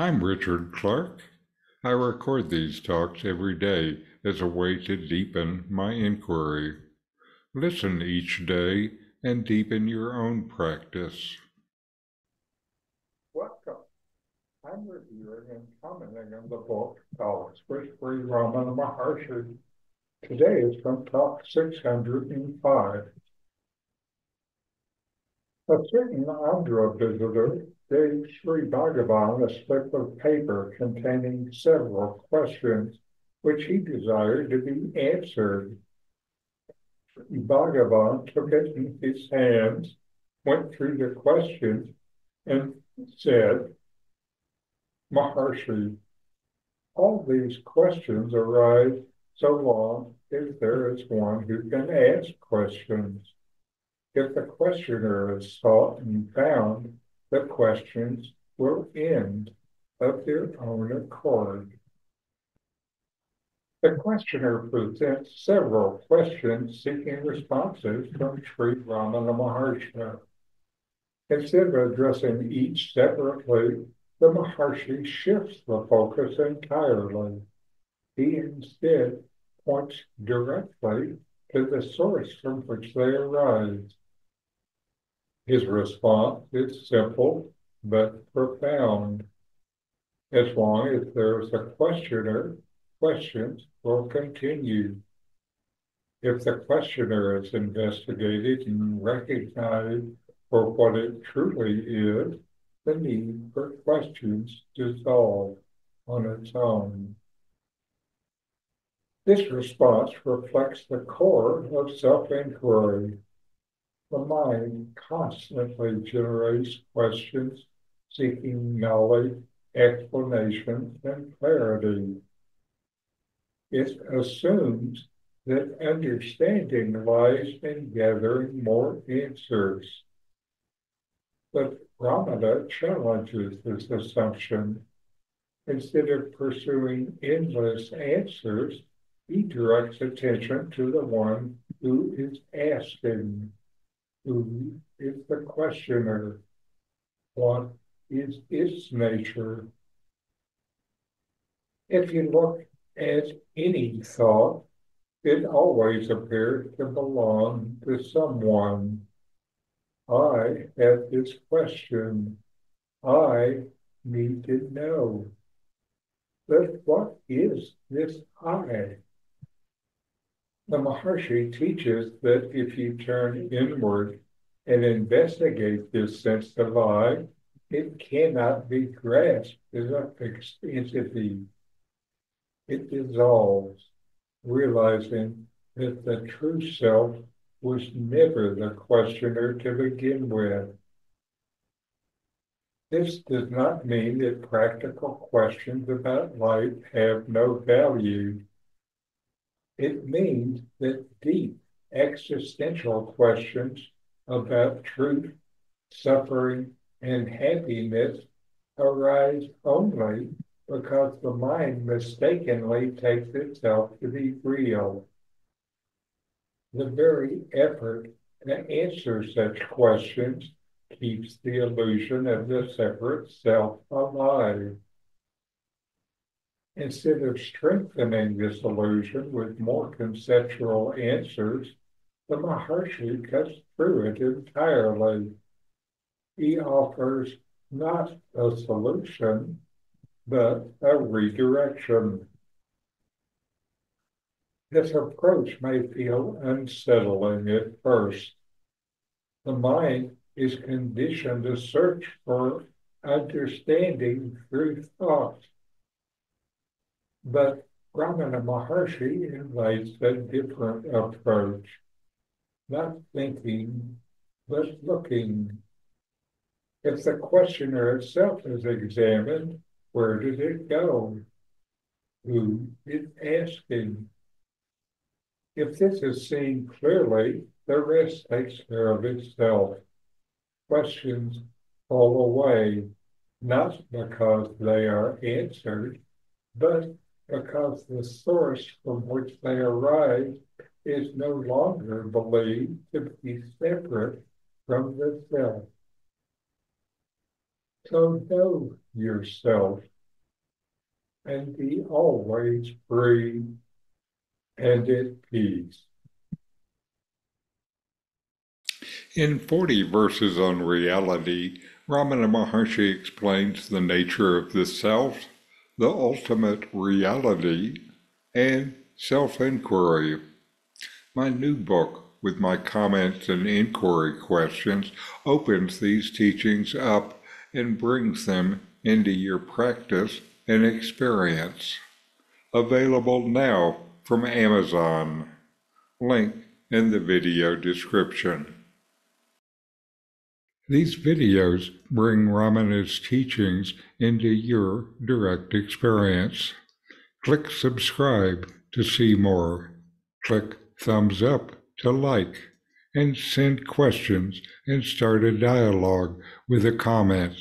I'm Richard Clark. I record these talks every day as a way to deepen my inquiry. Listen each day and deepen your own practice. Welcome. I'm reviewing and commenting on the book Talks with Sri Ramana Maharshi. Today is from Talk 605. A certain Andhra visitor gave Sri Bhagavan a slip of paper containing several questions which he desired to be answered. Sri Bhagavan took it in his hands, went through the questions, and said, Maharshi, all these questions arise so long as there is one who can ask questions. If the questioner is sought and found, the questions will end of their own accord. The questioner presents several questions seeking responses from Sri Ramana Maharshi. Instead of addressing each separately, the Maharshi shifts the focus entirely. He instead points directly to the source from which they arise. His response is simple but profound. As long as there is a questioner, questions will continue. If the questioner is investigated and recognized for what it truly is, the need for questions dissolves on its own. This response reflects the core of self-inquiry. The mind constantly generates questions seeking knowledge, explanation, and clarity. It assumes that understanding lies in gathering more answers. But Ramana challenges this assumption. Instead of pursuing endless answers, he directs attention to the one who is asking. Who is the questioner? What is its nature? If you look at any thought, it always appears to belong to someone. I have this question. I need to know. But what is this I? The Maharshi teaches that if you turn inward and investigate this sense of I, it cannot be grasped as a fixed entity. It dissolves, realizing that the true self was never the questioner to begin with. This does not mean that practical questions about life have no value. It means that deep existential questions about truth, suffering, and happiness arise only because the mind mistakenly takes itself to be real. The very effort to answer such questions keeps the illusion of the separate self alive. Instead of strengthening this illusion with more conceptual answers, the Maharshi cuts through it entirely. He offers not a solution, but a redirection. This approach may feel unsettling at first. The mind is conditioned to search for understanding through thought. But Ramana Maharshi invites a different approach, not thinking, but looking. If the questioner itself is examined, where did it go? Who is asking? If this is seen clearly, the rest takes care of itself. Questions fall away, not because they are answered, but because the source from which they arise is no longer believed to be separate from the self. So know yourself and be always free and at peace. In 40 Verses on Reality, Ramana Maharshi explains the nature of the self, the ultimate reality, and self-inquiry. My new book, with my comments and inquiry questions, opens these teachings up and brings them into your practice and experience. Available now from Amazon. Link in the video description. These videos bring Ramana's teachings into your direct experience. Click subscribe to see more. Click thumbs up to like, and send questions and start a dialogue with a comment